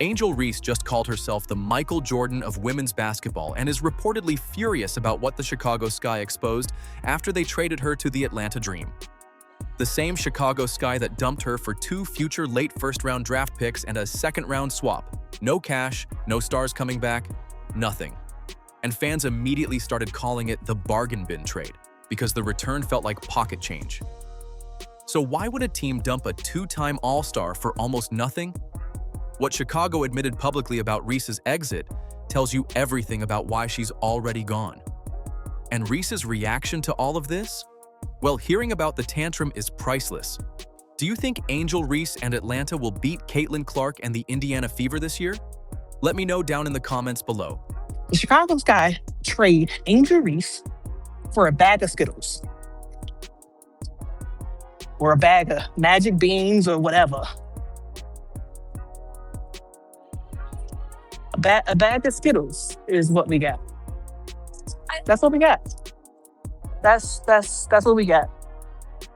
Angel Reese just called herself the Michael Jordan of women's basketball and is reportedly furious about what the Chicago Sky exposed after they traded her to the Atlanta Dream. The same Chicago Sky that dumped her for 2 future late first-round draft picks and a second-round swap. No cash, no stars coming back, nothing. And fans immediately started calling it the bargain bin trade because the return felt like pocket change. So why would a team dump a 2-time All-Star for almost nothing? What Chicago admitted publicly about Reese's exit tells you everything about why she's already gone. And Reese's reaction to all of this? Well, hearing about the tantrum is priceless. Do you think Angel Reese and Atlanta will beat Caitlin Clark and the Indiana Fever this year? Let me know down in the comments below. The Chicago Sky trade Angel Reese for a bag of Skittles. Or a bag of Magic Beans or whatever. A bag of Skittles is what we got. That's what we got. That's what we got.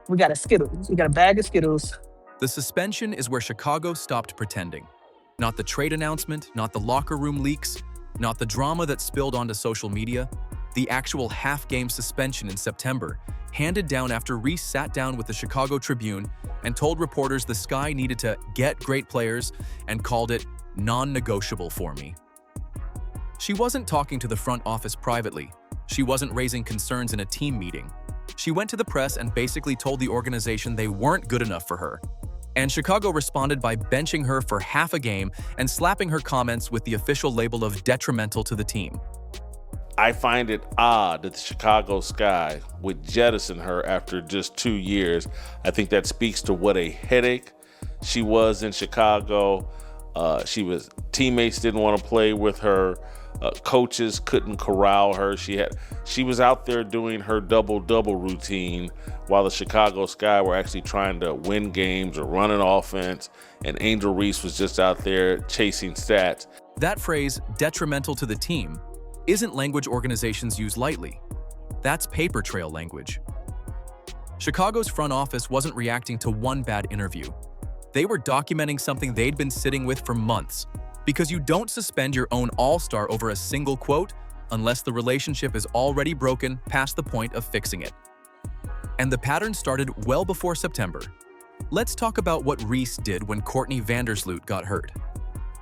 We got a Skittles. We got a bag of Skittles. The suspension is where Chicago stopped pretending. Not the trade announcement, not the locker room leaks, not the drama that spilled onto social media. The actual half-game suspension in September, handed down after Reese sat down with the Chicago Tribune and told reporters the Sky needed to get great players and called it non-negotiable for me. She wasn't talking to the front office privately. She wasn't raising concerns in a team meeting. She went to the press and basically told the organization they weren't good enough for her. And Chicago responded by benching her for half a game and slapping her comments with the official label of detrimental to the team. I find it odd that the Chicago Sky would jettison her after just 2 years. I think that speaks to what a headache she was in Chicago. Teammates didn't want to play with her. Coaches couldn't corral her. She was out there doing her double-double routine while the Chicago Sky were actually trying to win games or run an offense, and Angel Reese was just out there chasing stats. That phrase, detrimental to the team, isn't language organizations use lightly. That's paper trail language. Chicago's front office wasn't reacting to one bad interview. They were documenting something they'd been sitting with for months. Because you don't suspend your own all-star over a single quote unless the relationship is already broken past the point of fixing it. And the pattern started well before September. Let's talk about what Reese did when Courtney Vandersloot got hurt.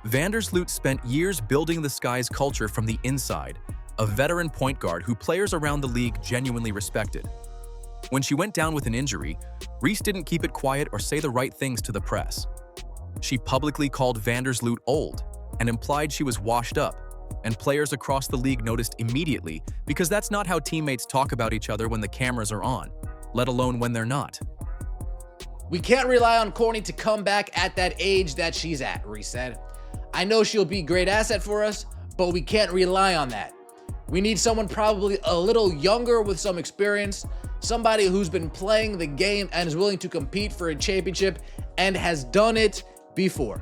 Vandersloot spent years building the Sky's culture from the inside, a veteran point guard who players around the league genuinely respected. When she went down with an injury, Reese didn't keep it quiet or say the right things to the press. She publicly called Vandersloot old and implied she was washed up, and players across the league noticed immediately because that's not how teammates talk about each other when the cameras are on, let alone when they're not. We can't rely on Courtney to come back at that age that she's at, Reese said. I know she'll be a great asset for us, but we can't rely on that. We need someone probably a little younger with some experience, somebody who's been playing the game and is willing to compete for a championship and has done it before.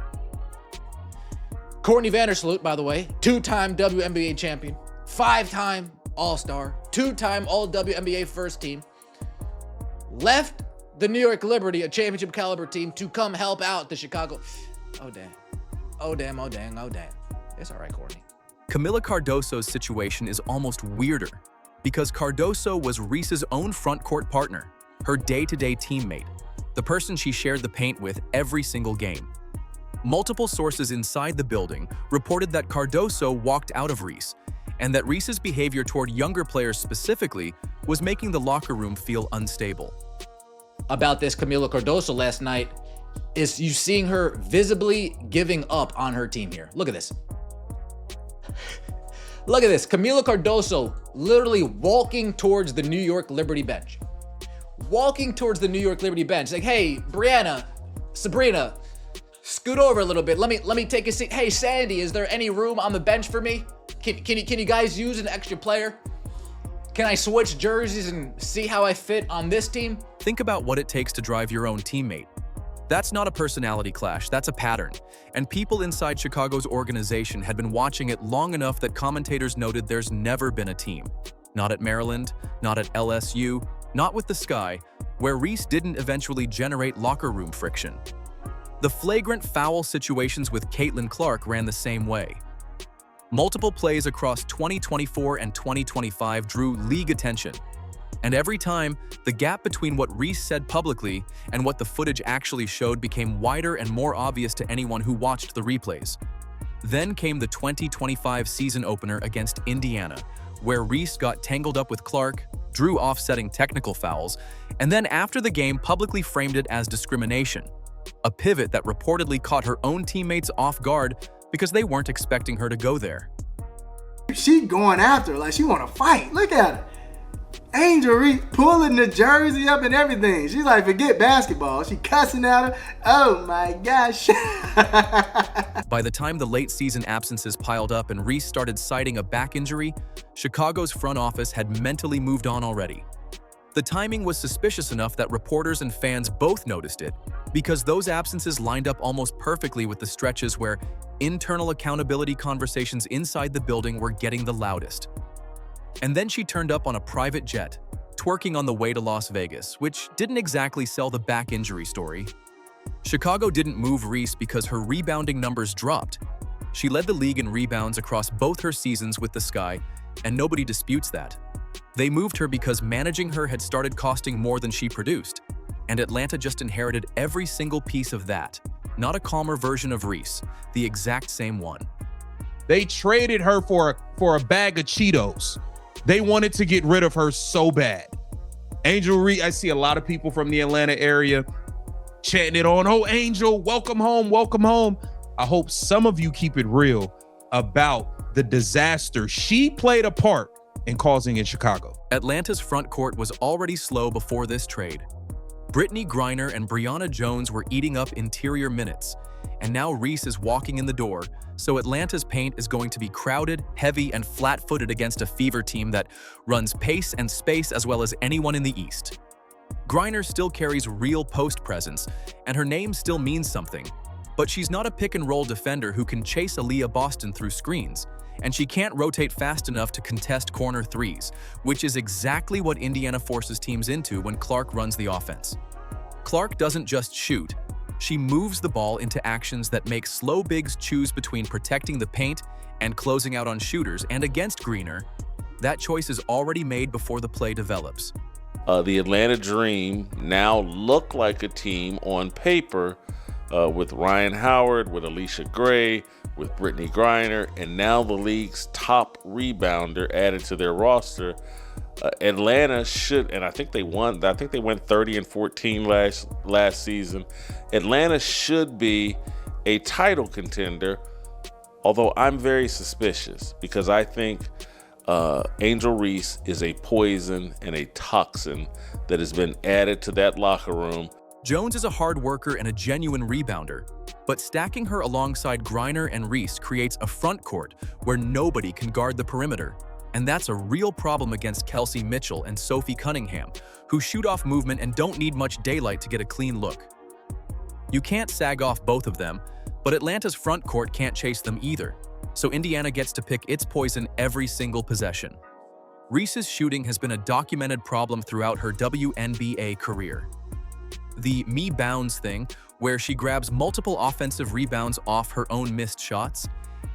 Courtney Vandersloot, by the way, 2-time WNBA champion, 5-time All-Star, 2-time All-WNBA first team, left the New York Liberty, a championship caliber team, to come help out the Chicago. Oh, damn. Oh, damn, oh, dang, oh, dang. It's all right, Courtney. Camila Cardoso's situation is almost weirder because Cardoso was Reese's own front court partner, her day-to-day teammate, the person she shared the paint with every single game. Multiple sources inside the building reported that Cardoso walked out of Reese, and that Reese's behavior toward younger players specifically was making the locker room feel unstable. About this Camila Cardoso last night is you seeing her visibly giving up on her team here. Look at this. Look at this. Camila Cardoso literally walking towards the New York Liberty bench. Walking towards the New York Liberty bench. Like, hey, Brianna, Sabrina, scoot over a little bit. Let me take a seat. Hey, Sandy, is there any room on the bench for me? Can you guys use an extra player? Can I switch jerseys and see how I fit on this team? Think about what it takes to drive your own teammate. That's not a personality clash, that's a pattern. And people inside Chicago's organization had been watching it long enough that commentators noted there's never been a team. Not at Maryland, not at LSU, not with the Sky, where Reese didn't eventually generate locker room friction. The flagrant foul situations with Caitlin Clark ran the same way. Multiple plays across 2024 and 2025 drew league attention. And every time, the gap between what Reese said publicly and what the footage actually showed became wider and more obvious to anyone who watched the replays. Then came the 2025 season opener against Indiana, where Reese got tangled up with Clark, drew offsetting technical fouls, and then after the game publicly framed it as discrimination, a pivot that reportedly caught her own teammates off guard because they weren't expecting her to go there. She going after her like she want to fight. Look at her. Angel Reese pulling the jersey up and everything. She's like, forget basketball. She cussing at her. Oh my gosh. By the time the late season absences piled up and Reese started citing a back injury, Chicago's front office had mentally moved on already. The timing was suspicious enough that reporters and fans both noticed it, because those absences lined up almost perfectly with the stretches where internal accountability conversations inside the building were getting the loudest. And then she turned up on a private jet, twerking on the way to Las Vegas, which didn't exactly sell the back injury story. Chicago didn't move Reese because her rebounding numbers dropped. She led the league in rebounds across both her seasons with the Sky, and nobody disputes that. They moved her because managing her had started costing more than she produced, and Atlanta just inherited every single piece of that. Not a calmer version of Reese, the exact same one. They traded her for a bag of Cheetos. They wanted to get rid of her so bad. Angel Reese, I see a lot of people from the Atlanta area chanting it on, oh, Angel, welcome home, welcome home. I hope some of you keep it real about the disaster she played a part in causing in Chicago. Atlanta's front court was already slow before this trade. Brittany Griner and Brianna Jones were eating up interior minutes, and now Reese is walking in the door, so Atlanta's paint is going to be crowded, heavy, and flat-footed against a Fever team that runs pace and space as well as anyone in the East. Griner still carries real post presence, and her name still means something, but she's not a pick-and-roll defender who can chase Aaliyah Boston through screens, and she can't rotate fast enough to contest corner threes, which is exactly what Indiana forces teams into when Clark runs the offense. Clark doesn't just shoot, she moves the ball into actions that make slow bigs choose between protecting the paint and closing out on shooters, and against Griner, that choice is already made before the play develops. The Atlanta Dream now look like a team on paper with Ryan Howard, with Alicia Gray, with Brittany Griner, and now the league's top rebounder added to their roster. Atlanta should, and I think they won. I think they went 30-14 last season. Atlanta should be a title contender, although I'm very suspicious because I think Angel Reese is a poison and a toxin that has been added to that locker room. Jones is a hard worker and a genuine rebounder, but stacking her alongside Griner and Reese creates a front court where nobody can guard the perimeter. And that's a real problem against Kelsey Mitchell and Sophie Cunningham, who shoot off movement and don't need much daylight to get a clean look. You can't sag off both of them, but Atlanta's front court can't chase them either, so Indiana gets to pick its poison every single possession. Reese's shooting has been a documented problem throughout her WNBA career. The me bounds thing, where she grabs multiple offensive rebounds off her own missed shots,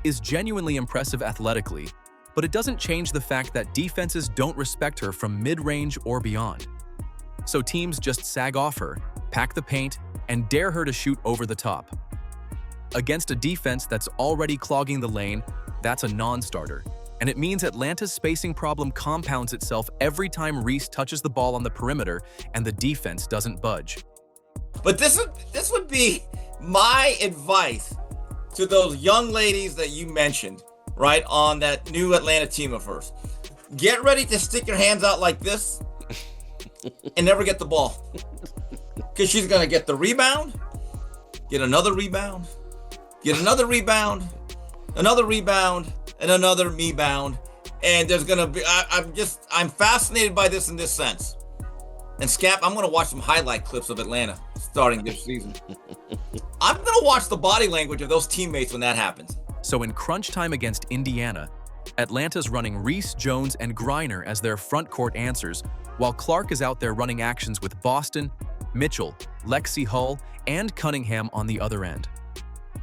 is genuinely impressive athletically, but it doesn't change the fact that defenses don't respect her from mid-range or beyond. So teams just sag off her, pack the paint, and dare her to shoot over the top. Against a defense that's already clogging the lane, that's a non-starter, and it means Atlanta's spacing problem compounds itself every time Reese touches the ball on the perimeter and the defense doesn't budge. But this would be my advice to those young ladies that you mentioned, right, on that new Atlanta team of hers. Get ready to stick your hands out like this and never get the ball. Because she's going to get the rebound, get another rebound, get another rebound, another rebound, and another me-bound. And there's going to be, I'm fascinated by this in this sense. And Scap, I'm going to watch some highlight clips of Atlanta starting this season. I'm going to watch the body language of those teammates when that happens. So in crunch time against Indiana, Atlanta's running Reese, Jones, and Griner as their front court answers, while Clark is out there running actions with Boston, Mitchell, Lexi Hull, and Cunningham on the other end.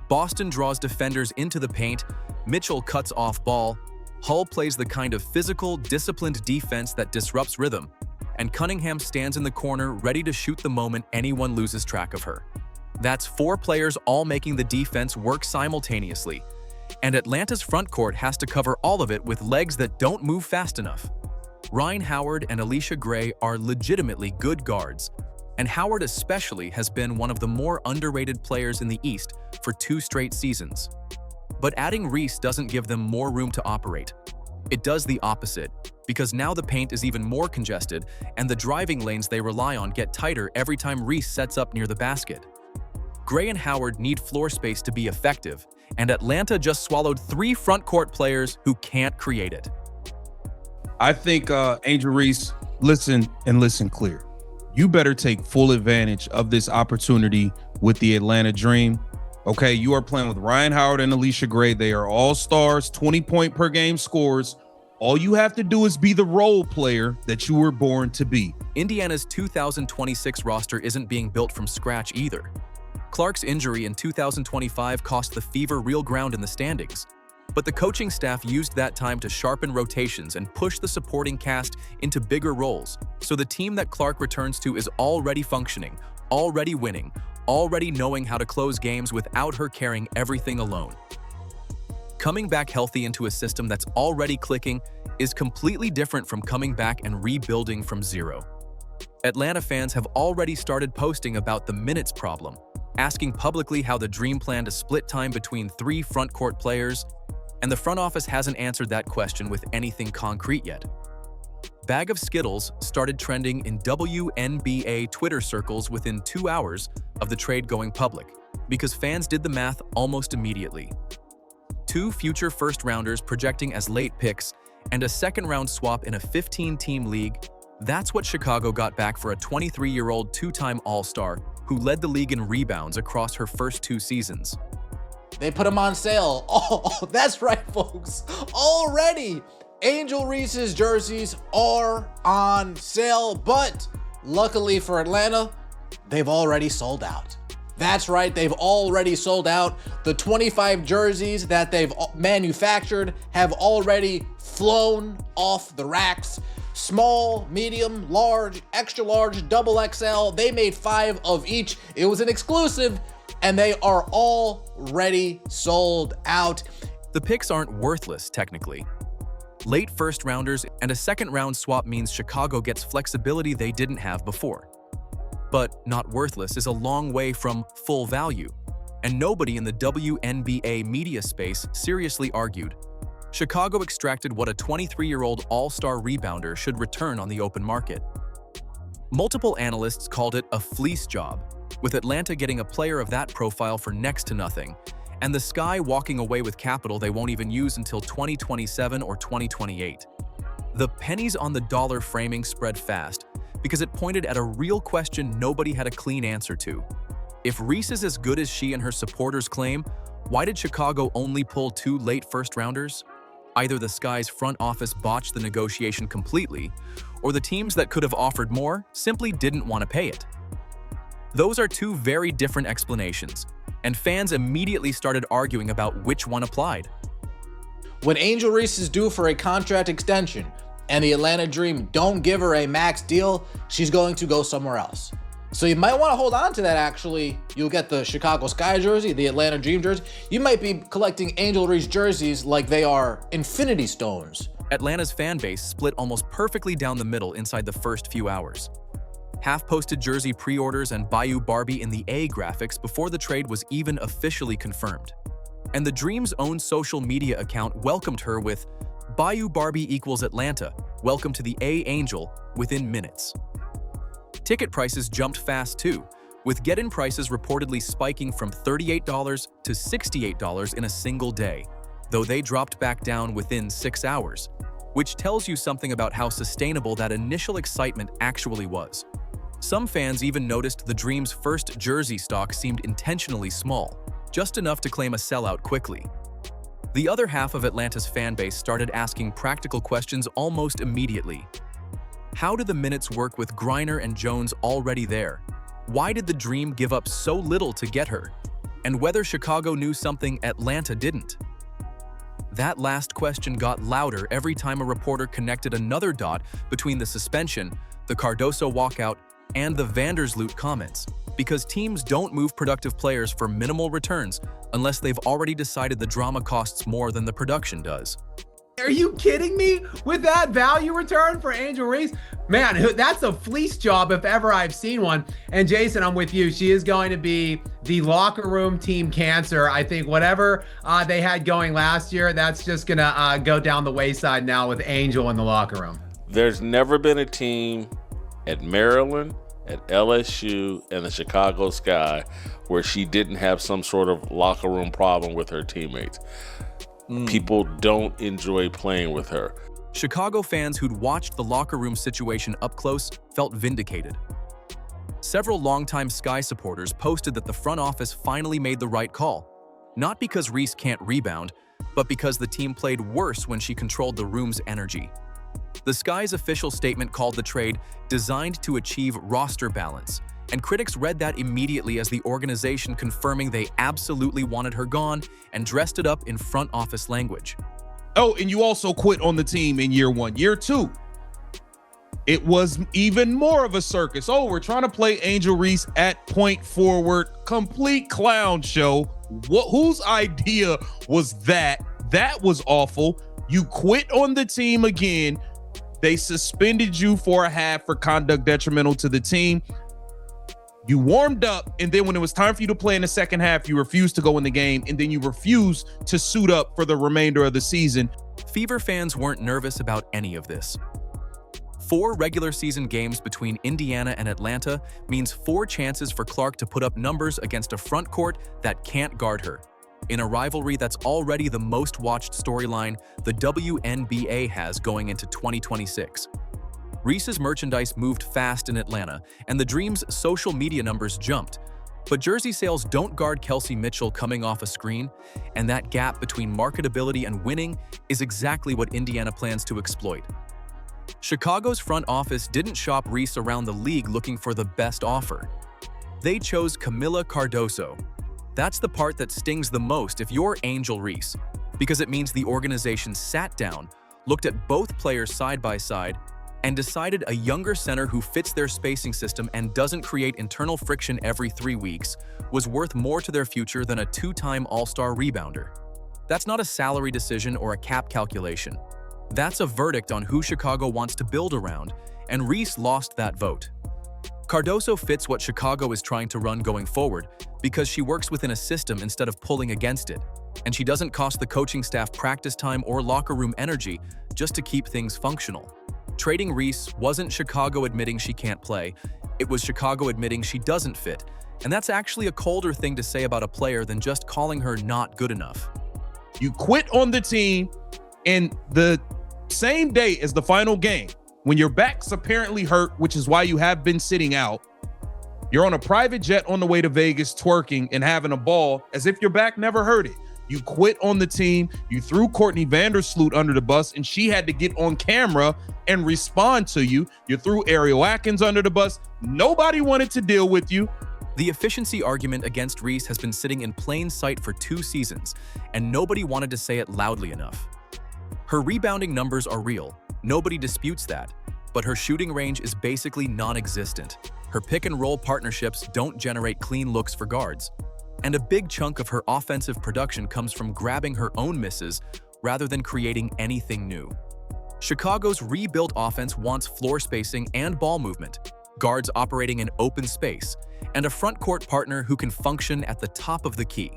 Boston draws defenders into the paint, Mitchell cuts off ball, Hull plays the kind of physical, disciplined defense that disrupts rhythm, and Cunningham stands in the corner ready to shoot the moment anyone loses track of her. That's 4 players all making the defense work simultaneously, and Atlanta's front court has to cover all of it with legs that don't move fast enough. Rhyne Howard and Alicia Gray are legitimately good guards, and Howard especially has been one of the more underrated players in the East for 2 straight seasons. But adding Reese doesn't give them more room to operate. It does the opposite, because now the paint is even more congested and the driving lanes they rely on get tighter every time Reese sets up near the basket. Gray and Howard need floor space to be effective, and Atlanta just swallowed 3 front court players who can't create it. I think, Angel Reese, listen clear. You better take full advantage of this opportunity with the Atlanta Dream. Okay, you are playing with Rhyne Howard and Alicia Gray. They are all stars, 20-point per game scores. All you have to do is be the role player that you were born to be. Indiana's 2026 roster isn't being built from scratch either. Clark's injury in 2025 cost the Fever real ground in the standings, but the coaching staff used that time to sharpen rotations and push the supporting cast into bigger roles, so the team that Clark returns to is already functioning, already winning, already knowing how to close games without her carrying everything alone. Coming back healthy into a system that's already clicking is completely different from coming back and rebuilding from zero. Atlanta fans have already started posting about the minutes problem, asking publicly how the Dream plan to split time between 3 front court players, and the front office hasn't answered that question with anything concrete yet. Bag of Skittles started trending in WNBA Twitter circles within 2 hours of the trade going public, because fans did the math almost immediately. 2 future first-rounders projecting as late picks, and a second-round swap in a 15-team league. That's what Chicago got back for a 23-year-old 2-time All-Star who led the league in rebounds across her first 2 seasons. They put them on sale. Oh, that's right, folks. Already, Angel Reese's jerseys are on sale, but luckily for Atlanta, they've already sold out. That's right, they've already sold out. The 25 jerseys that they've manufactured have already flown off the racks. Small, medium, large, extra large, double XL. They made 5 of each. It was an exclusive, and they are already sold out. The picks aren't worthless, technically. Late first-rounders and a second-round swap means Chicago gets flexibility they didn't have before. But not worthless is a long way from full value, and nobody in the WNBA media space seriously argued. Chicago extracted what a 23-year-old all-star rebounder should return on the open market. Multiple analysts called it a fleece job, with Atlanta getting a player of that profile for next to nothing, and the Sky walking away with capital they won't even use until 2027 or 2028. The pennies on the dollar framing spread fast because it pointed at a real question nobody had a clean answer to. If Reese is as good as she and her supporters claim, why did Chicago only pull 2 late first-rounders? Either the Sky's front office botched the negotiation completely, or the teams that could have offered more simply didn't want to pay it. Those are 2 very different explanations, and fans immediately started arguing about which one applied. When Angel Reese is due for a contract extension and the Atlanta Dream don't give her a max deal, she's going to go somewhere else. So you might want to hold on to that, actually. You'll get the Chicago Sky jersey, the Atlanta Dream jersey. You might be collecting Angel Reese jerseys like they are infinity stones. Atlanta's fan base split almost perfectly down the middle inside the first few hours. Half-posted jersey pre-orders and Bayou Barbie in the A graphics before the trade was even officially confirmed. And the Dream's own social media account welcomed her with Bayou Barbie equals Atlanta, welcome to the A Angel, within minutes. Ticket prices jumped fast too, with get-in prices reportedly spiking from $38 to $68 in a single day, though they dropped back down within 6 hours, which tells you something about how sustainable that initial excitement actually was. Some fans even noticed the Dream's first jersey stock seemed intentionally small, just enough to claim a sellout quickly. The other half of Atlanta's fan base started asking practical questions almost immediately. How do the minutes work with Griner and Jones already there? Why did the Dream give up so little to get her? And whether Chicago knew something Atlanta didn't? That last question got louder every time a reporter connected another dot between the suspension, the Cardoso walkout, and the Vandersloot comments, because teams don't move productive players for minimal returns unless they've already decided the drama costs more than the production does. Are you kidding me? With that value return for Angel Reese? Man, that's a fleece job if ever I've seen one. And Jason, I'm with you. She is going to be the locker room team cancer. I think whatever they had going last year, that's just going to go down the wayside now with Angel in the locker room. There's never been a team at Maryland, at LSU, and the Chicago Sky where she didn't have some sort of locker room problem with her teammates. People don't enjoy playing with her. Chicago fans who'd watched the locker room situation up close felt vindicated. Several longtime Sky supporters posted that the front office finally made the right call, not because Reese can't rebound, but because the team played worse when she controlled the room's energy. The Sky's official statement called the trade designed to achieve roster balance, and critics read that immediately as the organization confirming they absolutely wanted her gone and dressed it up in front office language. Oh, and you also quit on the team in year one. Year two, it was even more of a circus. Oh, we're trying to play Angel Reese at point forward. Complete clown show. Whose idea was that? That was awful. You quit on the team again. They suspended you for a half for conduct detrimental to the team. You warmed up, and then when it was time for you to play in the second half, you refused to go in the game, and then you refused to suit up for the remainder of the season. Fever fans weren't nervous about any of this. 4 regular season games between Indiana and Atlanta means 4 chances for Clark to put up numbers against a front court that can't guard her. In a rivalry that's already the most watched storyline the WNBA has going into 2026. Reese's merchandise moved fast in Atlanta, and the Dream's social media numbers jumped. But jersey sales don't guard Kelsey Mitchell coming off a screen, and that gap between marketability and winning is exactly what Indiana plans to exploit. Chicago's front office didn't shop Reese around the league looking for the best offer. They chose Camila Cardoso. That's the part that stings the most if you're Angel Reese, because it means the organization sat down, looked at both players side by side, and decided a younger center who fits their spacing system and doesn't create internal friction every 3 weeks was worth more to their future than a 2-time All-Star rebounder. That's not a salary decision or a cap calculation. That's a verdict on who Chicago wants to build around, and Reese lost that vote. Cardoso fits what Chicago is trying to run going forward because she works within a system instead of pulling against it, and she doesn't cost the coaching staff practice time or locker room energy just to keep things functional. Trading Reese wasn't Chicago admitting she can't play, it was Chicago admitting she doesn't fit, and that's actually a colder thing to say about a player than just calling her not good enough. You quit on the team, and the same day as the final game, when your back's apparently hurt, which is why you have been sitting out, you're on a private jet on the way to Vegas twerking and having a ball as if your back never hurt it. You quit on the team, you threw Courtney Vandersloot under the bus, and she had to get on camera and respond to you. You threw Ariel Atkins under the bus. Nobody wanted to deal with you. The efficiency argument against Reese has been sitting in plain sight for 2 seasons, and nobody wanted to say it loudly enough. Her rebounding numbers are real, nobody disputes that, but her shooting range is basically non-existent. Her pick-and-roll partnerships don't generate clean looks for guards, and a big chunk of her offensive production comes from grabbing her own misses rather than creating anything new. Chicago's rebuilt offense wants floor spacing and ball movement, guards operating in open space, and a front court partner who can function at the top of the key.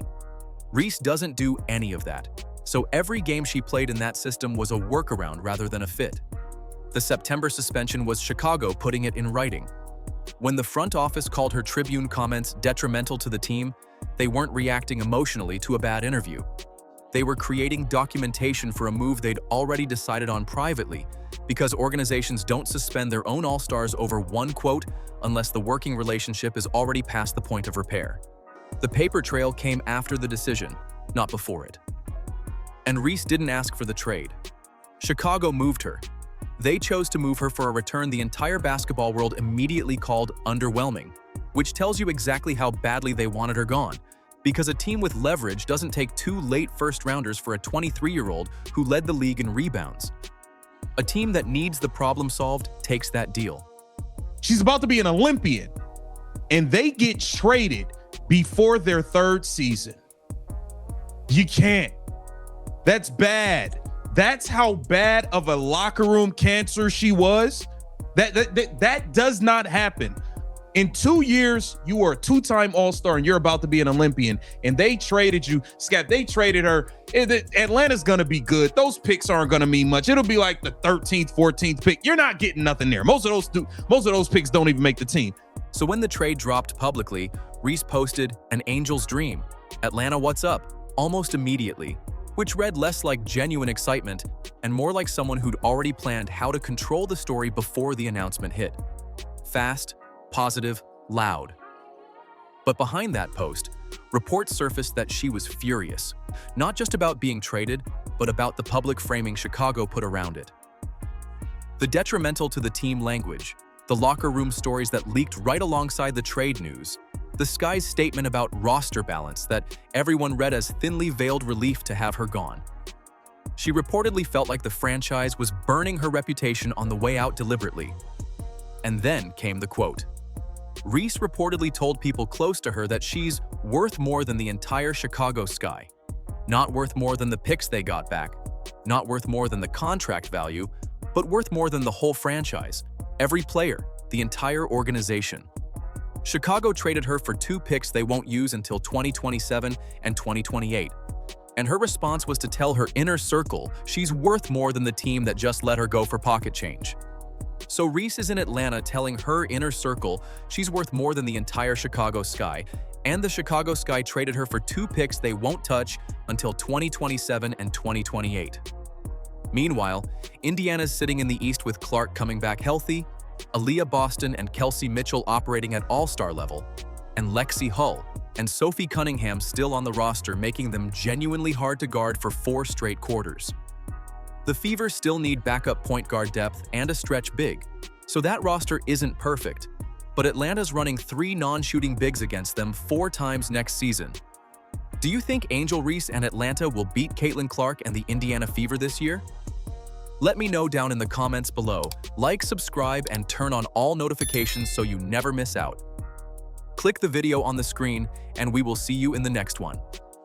Reese doesn't do any of that, so every game she played in that system was a workaround rather than a fit. The September suspension was Chicago putting it in writing. When the front office called her Tribune comments detrimental to the team, they weren't reacting emotionally to a bad interview. They were creating documentation for a move they'd already decided on privately, because organizations don't suspend their own all-stars over one quote unless the working relationship is already past the point of repair. The paper trail came after the decision, not before it. And Reese didn't ask for the trade. Chicago moved her. They chose to move her for a return the entire basketball world immediately called underwhelming. which tells you exactly how badly they wanted her gone, because a team with leverage doesn't take 2 late first-rounders for a 23-year-old who led the league in rebounds. A team that needs the problem solved takes that deal. She's about to be an Olympian, and they get traded before their 3rd season. You can't. That's bad. That's how bad of a locker room cancer she was. That does not happen. In 2 years, you were a 2-time All-Star and you're about to be an Olympian, and they traded you. Scott, they traded her. Atlanta's going to be good. Those picks aren't going to mean much. It'll be like the 13th, 14th pick. You're not getting nothing there. Most of those picks don't even make the team. So when the trade dropped publicly, Reese posted an Angel's Dream, Atlanta what's up, almost immediately, which read less like genuine excitement and more like someone who'd already planned how to control the story before the announcement hit. Fast, positive, loud. But behind that post, reports surfaced that she was furious, not just about being traded, but about the public framing Chicago put around it. The detrimental to the team language, the locker room stories that leaked right alongside the trade news, the Sky's statement about roster balance that everyone read as thinly veiled relief to have her gone. She reportedly felt like the franchise was burning her reputation on the way out deliberately. And then came the quote. Reese reportedly told people close to her that she's worth more than the entire Chicago Sky. Not worth more than the picks they got back, not worth more than the contract value, but worth more than the whole franchise, every player, the entire organization. Chicago traded her for 2 picks they won't use until 2027 and 2028. And her response was to tell her inner circle she's worth more than the team that just let her go for pocket change. So Reese is in Atlanta telling her inner circle she's worth more than the entire Chicago Sky, and the Chicago Sky traded her for 2 picks they won't touch until 2027 and 2028. Meanwhile, Indiana's sitting in the East with Clark coming back healthy, Aaliyah Boston and Kelsey Mitchell operating at all-star level, and Lexi Hull and Sophie Cunningham still on the roster, making them genuinely hard to guard for 4 straight quarters. The Fever still need backup point guard depth and a stretch big, so that roster isn't perfect, but Atlanta's running 3 non-shooting bigs against them 4 times next season. Do you think Angel Reese and Atlanta will beat Caitlin Clark and the Indiana Fever this year? Let me know down in the comments below. Like, subscribe, and turn on all notifications so you never miss out. Click the video on the screen, and we will see you in the next one.